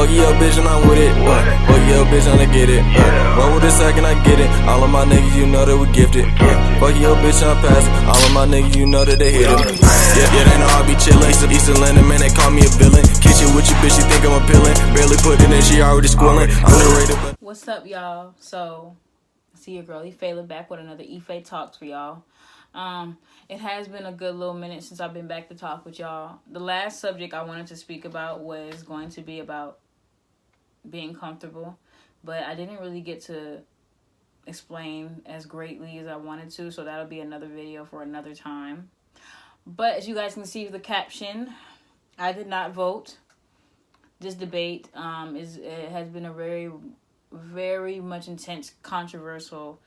Fuck your bitch and I'm with it. Fuck your bitch and I get it. Roll with a second, I get it. All of my niggas, you know that we gifted. Fuck your bitch, I'm passing. All of my niggas, you know that they hit it. Yeah, they know I be chillin'. East Atlanta, man, they call me a villain. Kitchen with you, bitch, you think I'm appealing. Barely put it in, she already squilling. Underrated. What's up, y'all? So, see your girl Ife'Talks back with another Ife'Talks for y'all. It has been a good little minute since I've been back to talk with y'all. The last subject I wanted to speak about was going to be about being comfortable, but I didn't really get to explain as greatly as I wanted to, so that'll be another video for another time. But as you guys can see the caption, I did not vote. This debate it has been a very much intense, controversial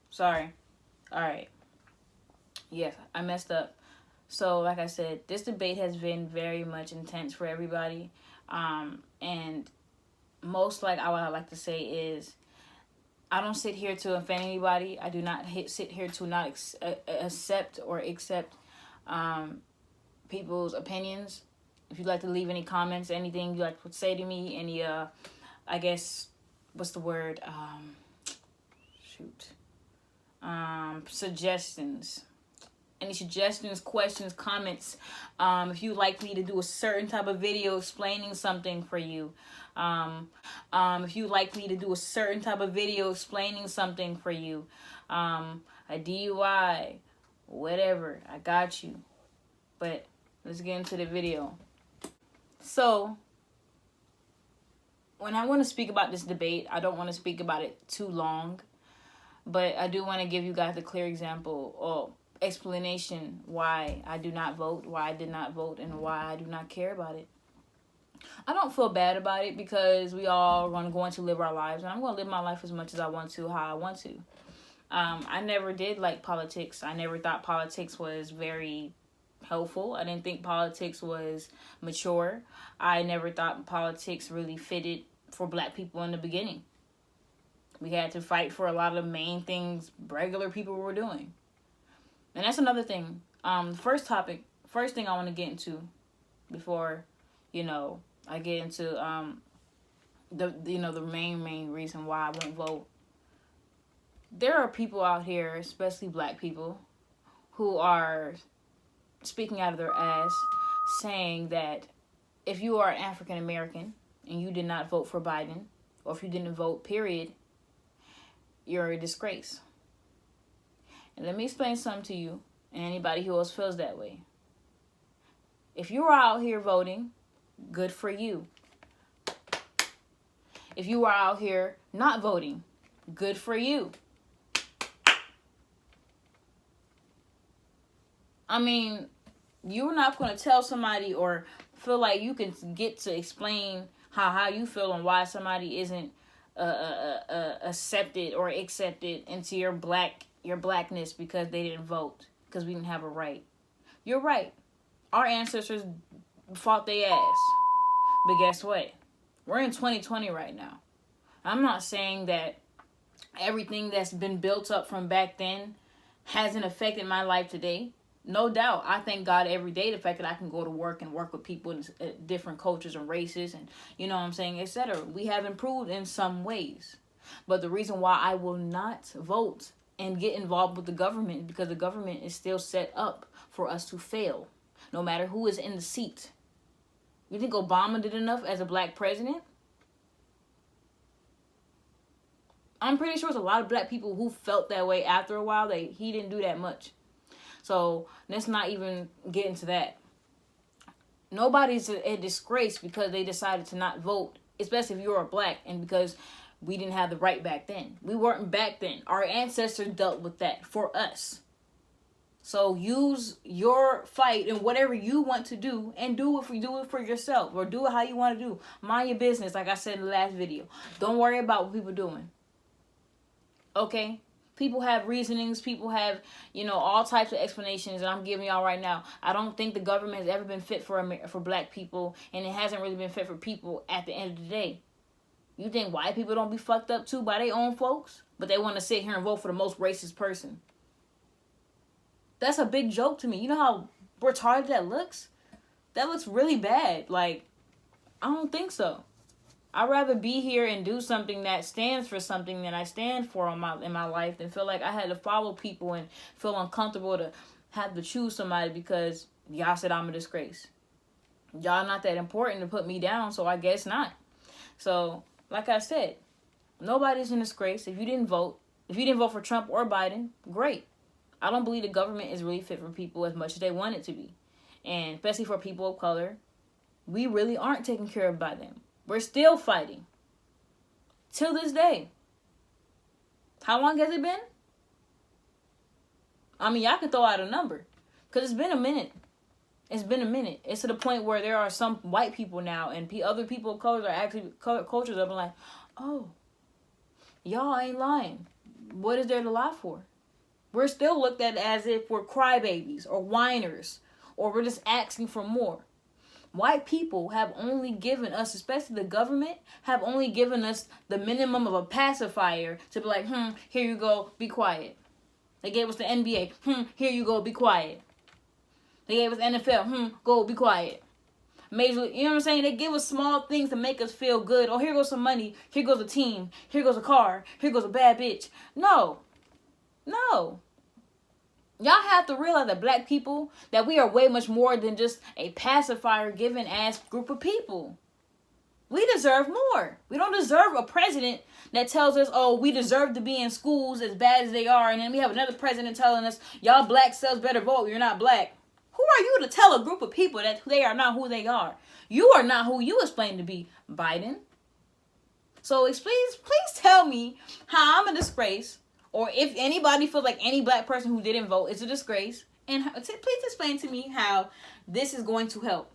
sorry. All right. Yes, I messed up. So, like I said, this debate has been very much intense for everybody. And most what I like to say is, I don't sit here to offend anybody. I do not sit here to not accept people's opinions. If you'd like to leave any comments, anything you'd like to say to me, any, I guess, what's the word? Suggestions. Any suggestions, questions, comments. If you'd like me to do a certain type of video explaining something for you. If you'd like me to do a certain type of video explaining something for you. A DUI, whatever, I got you. But let's get into the video. So, when I want to speak about this debate, I don't want to speak about it too long. But I do want to give you guys a clear example or explanation why I do not vote, why I did not vote, and why I do not care about it. I don't feel bad about it because we all are going to live our lives, and I'm going to live my life as much as I want to, how I want to. I never did like politics. I never thought politics was very helpful. I didn't think politics was mature. I never thought politics really fitted for black people in the beginning. We had to fight for a lot of the main things regular people were doing. And that's another thing. First thing I want to get into before, I get into the main reason why I won't vote. There are people out here, especially black people, who are speaking out of their ass saying that if you are an African American and you did not vote for Biden, or if you didn't vote, period, you're a disgrace. And let me explain something to you and anybody who else feels that way. If you're out here voting, good for you. If you are out here not voting, good for you. I mean, you're not going to tell somebody or feel like you can get to explain how you feel and why somebody isn't accepted or accepted into your blackness because they didn't vote, because we didn't have a right. You're right. Our ancestors fought their ass. But guess what? We're in 2020 right now. I'm not saying that everything that's been built up from back then hasn't affected my life today. No doubt. I thank God every day the fact that I can go to work and work with people in different cultures and races and, etc. We have improved in some ways. But the reason why I will not vote and get involved with the government is because the government is still set up for us to fail, no matter who is in the seat. You think Obama did enough as a black president? I'm pretty sure there's a lot of black people who felt that way after a while. He didn't do that much. So let's not even get into that. Nobody's a disgrace because they decided to not vote, especially if you're a black, and because we didn't have the right back then. We weren't back then. Our ancestors dealt with that for us. So use your fight and whatever you want to do, and do it for yourself, or do it how you want to do. Mind your business, like I said in the last video. Don't worry about what people are doing. Okay? People have reasonings. People have, all types of explanations. And I'm giving y'all right now. I don't think the government has ever been fit for black people. And it hasn't really been fit for people at the end of the day. You think white people don't be fucked up too by their own folks? But they want to sit here and vote for the most racist person. That's a big joke to me. You know how retarded that looks really bad. Like, I don't think so. I'd rather be here and do something that stands for something that I stand for in my life than feel like I had to follow people and feel uncomfortable to have to choose somebody because y'all said I'm a disgrace. Y'all not that important to put me down, so I guess not. So, like I said, nobody's in disgrace. If you didn't vote for Trump or Biden, great. I don't believe the government is really fit for people as much as they want it to be. And especially for people of color, we really aren't taken care of by them. We're still fighting. Till this day. How long has it been? I mean, y'all can throw out a number. Because it's been a minute. It's been a minute. It's to the point where there are some white people now and other people of color are actually cultures up and like, oh, y'all ain't lying. What is there to lie for? We're still looked at as if we're crybabies or whiners or we're just asking for more. White people have only given us, especially the government, have only given us the minimum of a pacifier to be like, here you go, be quiet. They gave us the NBA, here you go, be quiet. They gave us NFL, go, be quiet. Major League, you know what I'm saying? They give us small things to make us feel good. Oh, here goes some money, here goes a team, here goes a car, here goes a bad bitch. No. Y'all have to realize that black people, that we are way much more than just a pacifier given ass group of people. We deserve more. We don't deserve a president that tells us, oh, we deserve to be in schools as bad as they are. And then we have another president telling us, y'all black cells better vote. You're not black. Who are you to tell a group of people that they are not who they are? You are not who you explain to be, Biden. So please tell me how I'm a disgrace. Or if anybody feels like any black person who didn't vote is a disgrace. And please explain to me how this is going to help.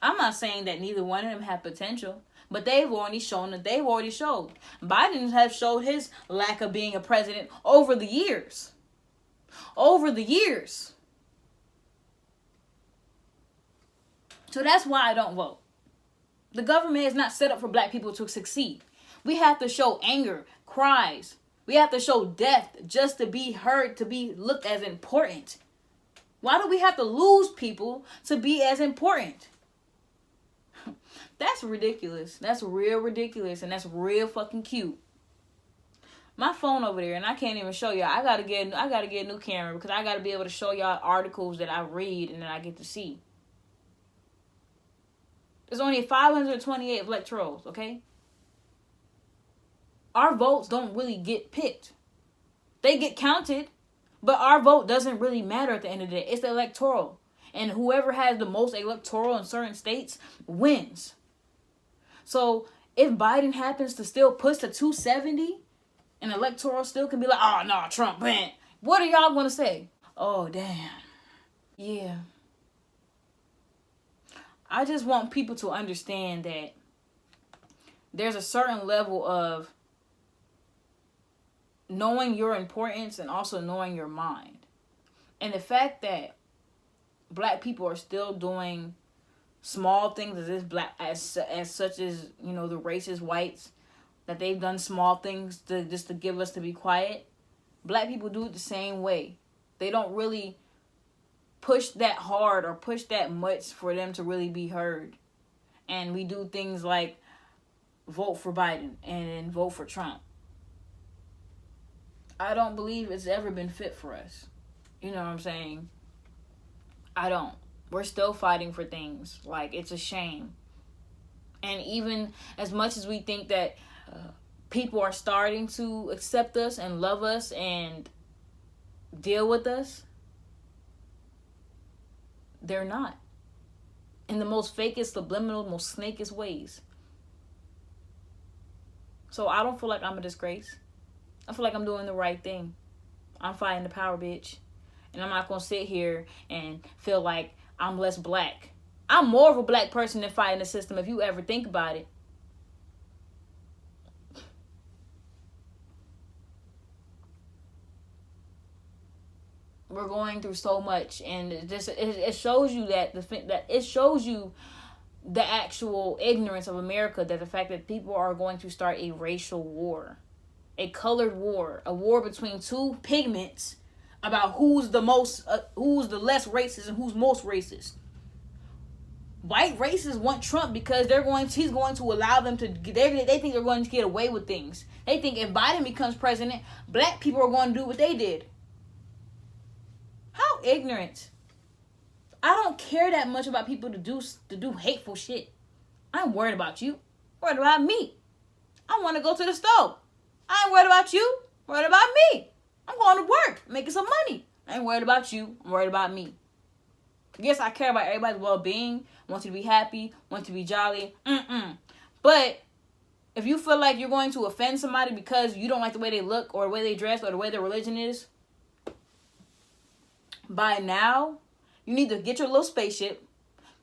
I'm not saying that neither one of them have potential. But they've already shown that they've already showed. Biden has showed his lack of being a president over the years. Over the years. So that's why I don't vote. The government is not set up for black people to succeed. We have to show anger, cries. We have to show death just to be heard, to be looked as important. Why do we have to lose people to be as important? That's ridiculous. That's real ridiculous. And that's real fucking cute. My phone over there, and I can't even show y'all. I gotta get a new camera because I gotta be able to show y'all articles that I read and that I get to see. There's only 528 electorals, okay? Our votes don't really get picked. They get counted, but our vote doesn't really matter at the end of the day. It's the electoral. And whoever has the most electoral in certain states wins. So if Biden happens to still push to 270, and electoral still can be like, oh, no, Trump went. What are y'all going to say? Oh, damn. Yeah. I just want people to understand that there's a certain level of knowing your importance and also knowing your mind. And the fact that black people are still doing small things as such as, you know, the racist whites, that they've done small things to give us to be quiet. Black people do it the same way. They don't really push that hard or push that much for them to really be heard. And we do things like vote for Biden and then vote for Trump. I don't believe it's ever been fit for us. You know what I'm saying? I don't. We're still fighting for things. Like, it's a shame. And even as much as we think that people are starting to accept us and love us and deal with us, they're not. In the most fakest, subliminal, most snakest ways. So I don't feel like I'm a disgrace. I feel like I'm doing the right thing. I'm fighting the power, bitch. And I'm not going to sit here and feel like I'm less black. I'm more of a black person than fighting the system if you ever think about it. We're going through so much, and it shows you that it shows you the actual ignorance of America, that the fact that people are going to start a racial war, a colored war, a war between two pigments about who's the less racist and who's most racist. White racists want Trump because he's going to allow them to, they think they're going to get away with things. They think if Biden becomes president, black people are going to do what they did. How ignorant. I don't care that much about people to do hateful shit. I'm worried about you. I'm worried about me. I want to go to the store. I ain't worried about you. I'm worried about me. I'm going to work, making some money. I ain't worried about you. I'm worried about me. Yes, I care about everybody's well-being. Want you to be happy. Want you to be jolly. But if you feel like you're going to offend somebody because you don't like the way they look or the way they dress or the way their religion is, by now, you need to get your little spaceship,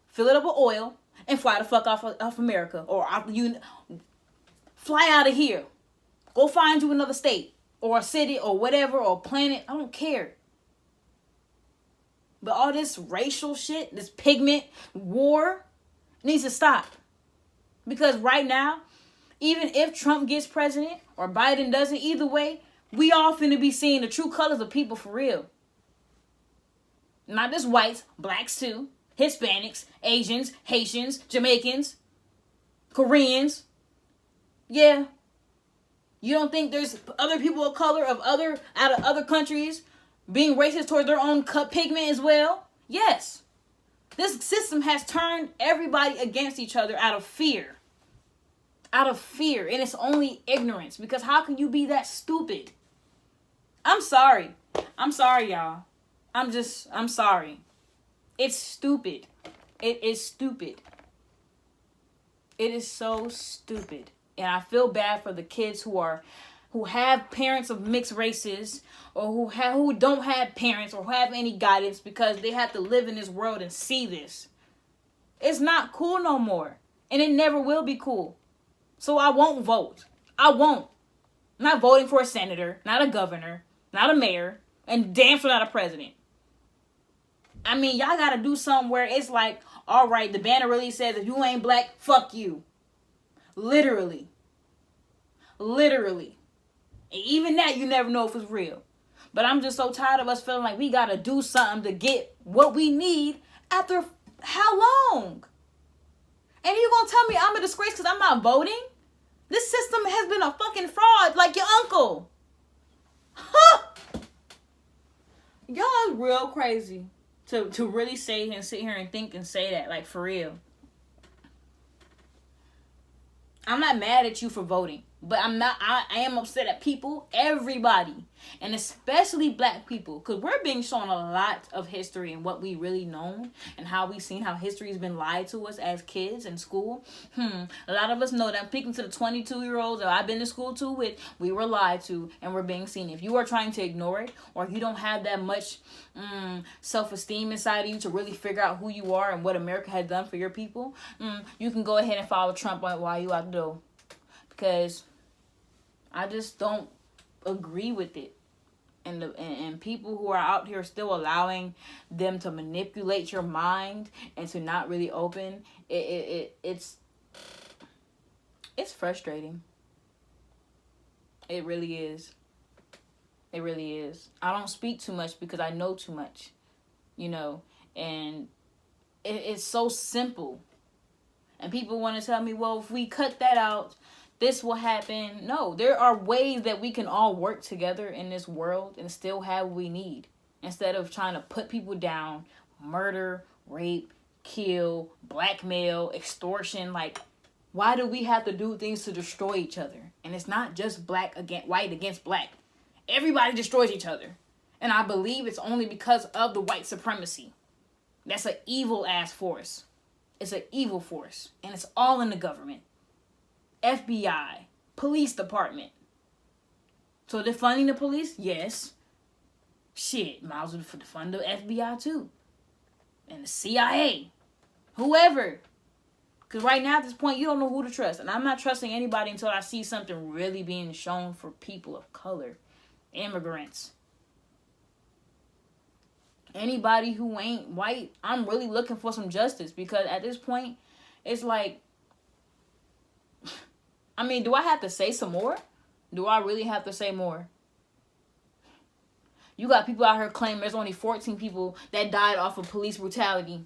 fill it up with oil, and fly the fuck off America. Or fly out of here. Go find you another state or a city or whatever or planet. I don't care. But all this racial shit, this pigment war needs to stop. Because right now, even if Trump gets president or Biden doesn't, either way, we all finna be seeing the true colors of people for real. Not just whites, blacks too, Hispanics, Asians, Haitians, Jamaicans, Koreans. Yeah. You don't think there's other people of color out of other countries being racist towards their own pigment as well? Yes. This system has turned everybody against each other out of fear. Out of fear. And it's only ignorance. Because how can you be that stupid? I'm sorry. I'm sorry, y'all. I'm sorry. It's stupid. It is stupid. It is so stupid. And I feel bad for the kids who have parents of mixed races or who don't have parents or have any guidance because they have to live in this world and see this. It's not cool no more. And it never will be cool. So I won't vote. I won't. I'm not voting for a senator, not a governor, not a mayor, and damn sure not a president. I mean, y'all got to do something where it's like, all right, the banner really says if you ain't black, fuck you. Literally. Literally. And even that, you never know if it's real. But I'm just so tired of us feeling like we got to do something to get what we need after how long? And you going to tell me I'm a disgrace because I'm not voting? This system has been a fucking fraud like your uncle. Huh? Y'all real crazy to really say and sit here and think and say that, like, for real. I'm not mad at you for voting, but I am upset at people, everybody, and especially black people, because we're being shown a lot of history and what we really known and how we've seen how history has been lied to us as kids in school. A lot of us know that. I'm speaking to the 22-year-olds that I've been to school too with, we were lied to and we're being seen. If you are trying to ignore it or if you don't have that much self-esteem inside of you to really figure out who you are and what America has done for your people, you can go ahead and follow Trump while you out the door. Because I just don't agree with it. And people who are out here still allowing them to manipulate your mind and to not really open, it's frustrating. It really is. It really is. I don't speak too much because I know too much, and it's so simple. And people want to tell me, well, if we cut that out, this will happen. No, there are ways that we can all work together in this world and still have what we need. Instead of trying to put people down, murder, rape, kill, blackmail, extortion. Like, why do we have to do things to destroy each other? And it's not just white against black. Everybody destroys each other. And I believe it's only because of the white supremacy. That's an evil ass force. It's an evil force. And it's all in the government. FBI, police department. So they're funding the police? Yes. Shit, might as well fund the FBI too. And the CIA. Whoever. Because right now at this point, you don't know who to trust. And I'm not trusting anybody until I see something really being shown for people of color. Immigrants. Anybody who ain't white, I'm really looking for some justice. Because at this point, it's like, I mean, do I have to say some more? Do I really have to say more? You got people out here claiming there's only 14 people that died off of police brutality.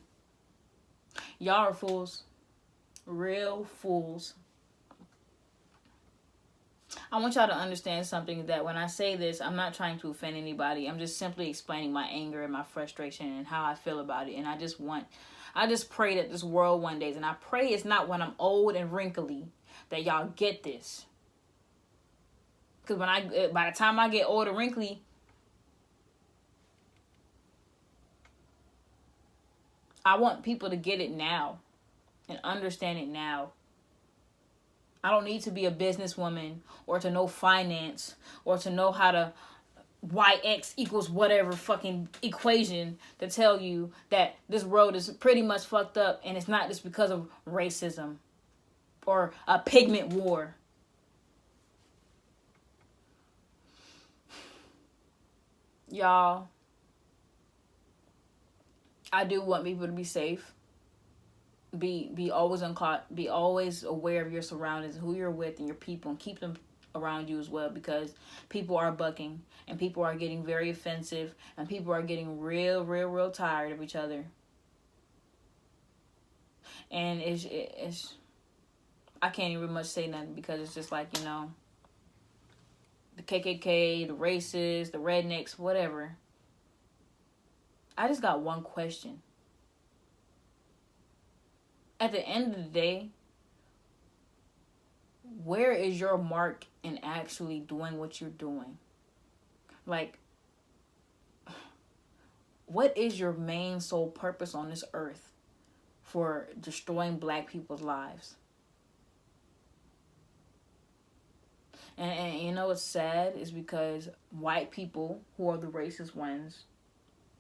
Y'all are fools. Real fools. I want y'all to understand something, that when I say this, I'm not trying to offend anybody. I'm just simply explaining my anger and my frustration and how I feel about it. And I just pray that this world one day, and I pray it's not when I'm old and wrinkly, that y'all get this. Because by the time I get old and wrinkly, I want people to get it now and understand it now. I don't need to be a businesswoman or to know finance or to know how to YX equals whatever fucking equation to tell you that this world is pretty much fucked up, and it's not just because of racism or a pigment war. Y'all, I do want people to be safe. Be always aware of your surroundings, who you're with, and your people, and keep them around you as well, because people are bucking, and people are getting very offensive, and people are getting real tired of each other. And it's I can't even much say nothing, because it's just like, you know, the KKK, the racists, the rednecks, whatever. I just got one question. At the end of the day, where is your mark in actually doing what you're doing? Like, what is your main sole purpose on this earth for destroying black people's lives? And you know what's sad is because white people, who are the racist ones,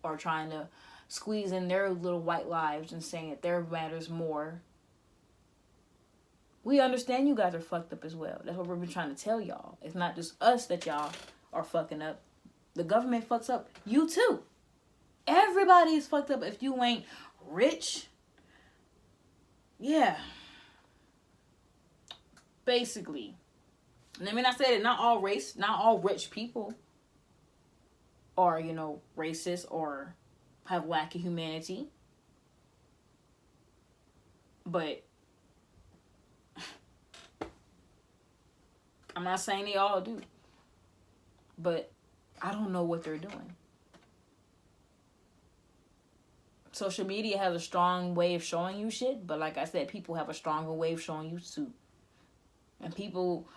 are trying to squeeze in their little white lives and saying that their matters more. We understand you guys are fucked up as well. That's what we've been trying to tell y'all. It's not just us that y'all are fucking up. The government fucks up. You too. Everybody is fucked up if you ain't rich. Yeah. Basically. Let me not say that not all rich people are, you know, racist or have lack of humanity. But I'm not saying they all do. But I don't know what they're doing. Social media has a strong way of showing you shit, but like I said, people have a stronger way of showing you too. And people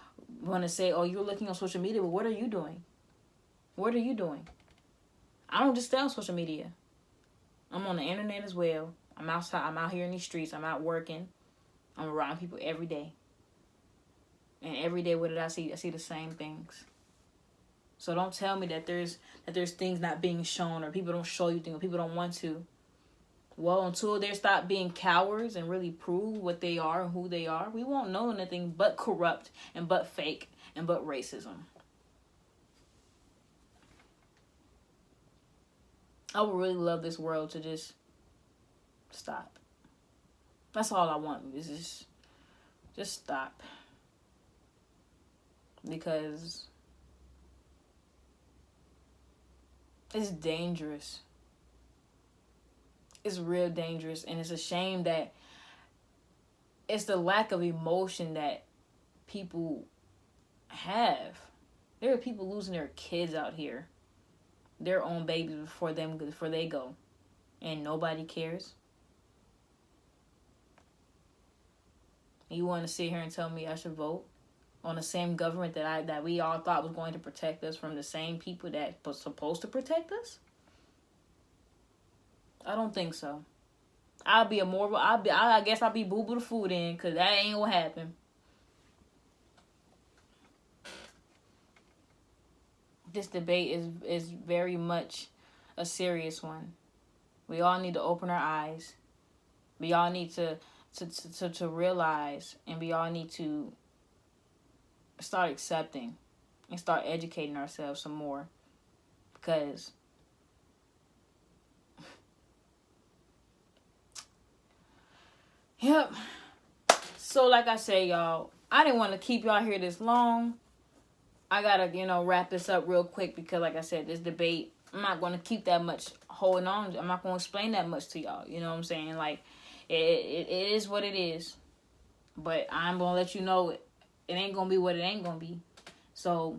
want to say, oh, you're looking on social media, but what are you doing? What are you doing? I don't just stay on social media. I'm on the internet as well. I'm outside. I'm out here in these streets. I'm out working. I'm around people every day. And every day, what did I see? I see the same things. So don't tell me that there's things not being shown, or people don't show you things, or people don't want to. Well, until they stop being cowards and really prove what they are and who they are, we won't know anything but corrupt and but fake and but racism. I would really love this world to just stop. That's all I want, is just stop. Because it's dangerous. It's real dangerous, and it's a shame that it's the lack of emotion that people have. There are people losing their kids out here, their own babies before they go, and nobody cares. You want to sit here and tell me I should vote on the same government that we all thought was going to protect us from the same people that was supposed to protect us? I don't think so. I guess I'll be boo-boo the food in, because that ain't what happened. This debate is very much a serious one. We all need to open our eyes. We all need to realize, and we all need to start accepting and start educating ourselves some more. Because yep. So like I say, y'all, I didn't want to keep y'all here this long. I gotta, wrap this up real quick, because like I said, this debate I'm not going to keep that much holding on. I'm not going to explain that much to y'all. You know what I'm saying? Like, it is what it is. But I'm going to let you know it ain't going to be what it ain't going to be. So,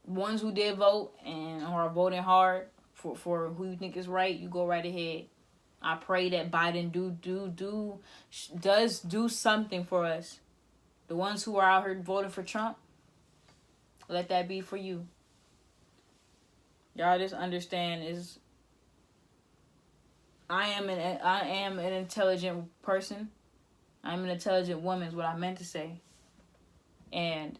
ones who did vote and are voting hard for who you think is right, you go right ahead. I pray that Biden does do something for us. The ones who are out here voting for Trump, let that be for you. Y'all just understand is I am an intelligent person. I'm an intelligent woman is what I meant to say. And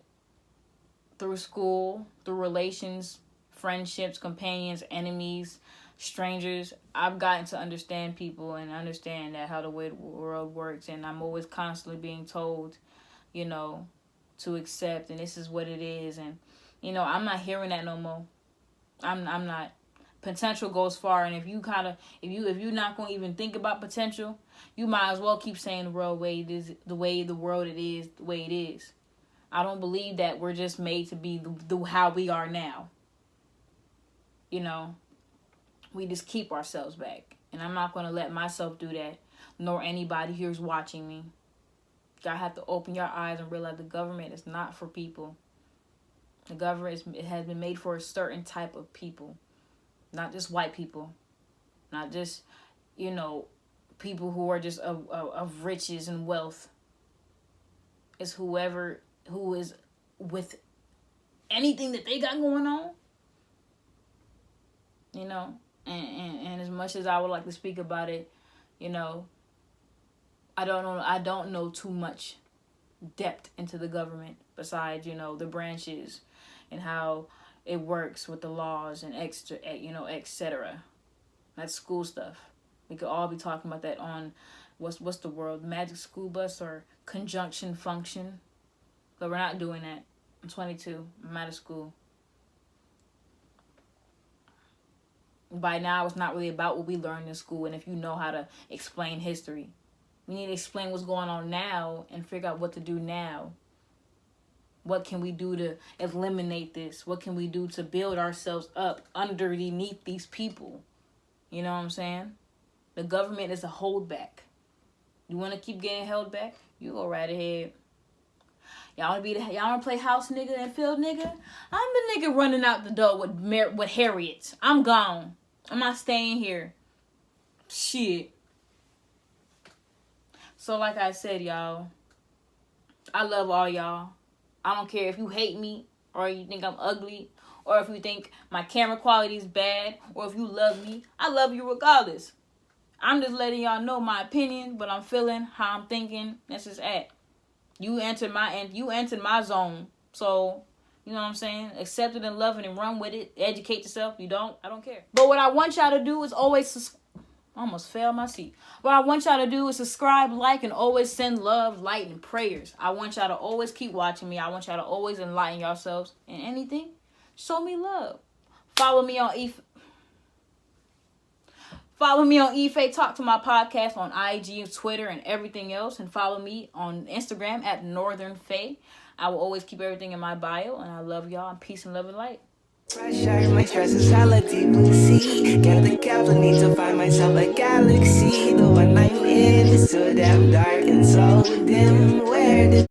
through school, through relations, friendships, companions, enemies, strangers, I've gotten to understand people and understand that how the way the world works. And I'm always constantly being told, you know, to accept, and this is what it is. And, you know, I'm not hearing that no more. I'm not. Potential goes far, and if you're not gonna even think about potential, you might as well keep saying the world way it is, the way the world it is, the way it is. I don't believe that we're just made to be the how we are now. You know, we just keep ourselves back, and I'm not gonna let myself do that, nor anybody here's watching me. You have to open your eyes and realize the government is not for people. The government has been made for a certain type of people. Not just white people. Not just, you know, people who are just of riches and wealth. It's whoever who is with anything that they got going on. You know, and as much as I would like to speak about it, you know, I don't know too much depth into the government besides, you know, the branches and how it works with the laws and etc. That's school stuff. We could all be talking about that on what's the word, magic school bus or conjunction function. But we're not doing that. I'm 22. I'm out of school. By now, it's not really about what we learned in school and if you know how to explain history. We need to explain what's going on now and figure out what to do now. What can we do to eliminate this? What can we do to build ourselves up underneath these people? You know what I'm saying? The government is a holdback. You want to keep getting held back? You go right ahead. Y'all want to play house nigga and field nigga? I'm the nigga running out the door with Harriet. I'm gone. I'm not staying here. Shit. So like I said, y'all, I love all y'all. I don't care if you hate me or you think I'm ugly or if you think my camera quality is bad or if you love me. I love you regardless. I'm just letting y'all know my opinion, what I'm feeling, how I'm thinking. That's just it. You entered my zone. So, you know what I'm saying? Accept it and love it and run with it. Educate yourself. You don't, I don't care. But what I want y'all to do is always I almost fell my seat. What I want y'all to do is subscribe, like, and always send love, light, and prayers. I want y'all to always keep watching me. I want y'all to always enlighten yourselves in anything. Show me love. Follow me on Ife'Talks to my podcast on IG, Twitter, and everything else. And follow me on Instagram at Northern Faye. I will always keep everything in my bio. And I love y'all. And peace and love and light. Pressure, my stress is hella deep blue sea. Get the cap, I need to find myself a galaxy. The one I'm in is so damn dark and so dim. Where did